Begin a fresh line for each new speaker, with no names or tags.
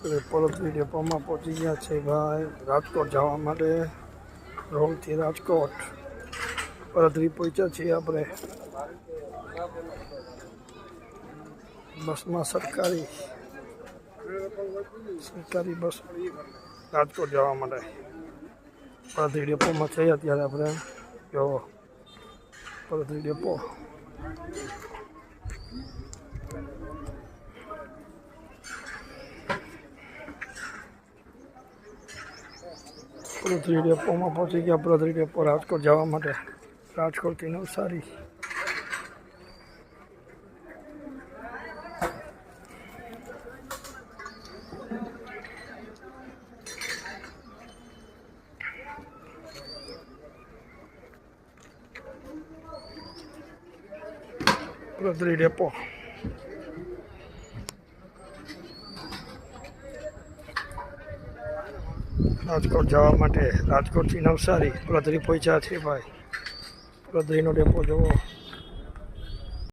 પરતરી ડેપોમાં પહોંચી ગયા છે ભાઈ રાજકોટ જવા માટે રોડથી રાજકોટ પરતરી પહોંચ્યા છીએ આપણે બસમાં સરકારી બસ રાજકોટ જવા માટે પરતરી ડેપોમાં છે અત્યારે આપણે જો પરતરી ડેપો પરતરી ડેપોમાં પહોંચી ગયા પરતરી ડેપો રાજકોટ જવા માટે રાજકોટથી નવસારી પરતરી ડેપો રાજકોટ જવા માટે રાજકોટથી નવસારી પરતરી પહોંચ્યા છે ભાઈ પરતરીનો ડેપો જુઓ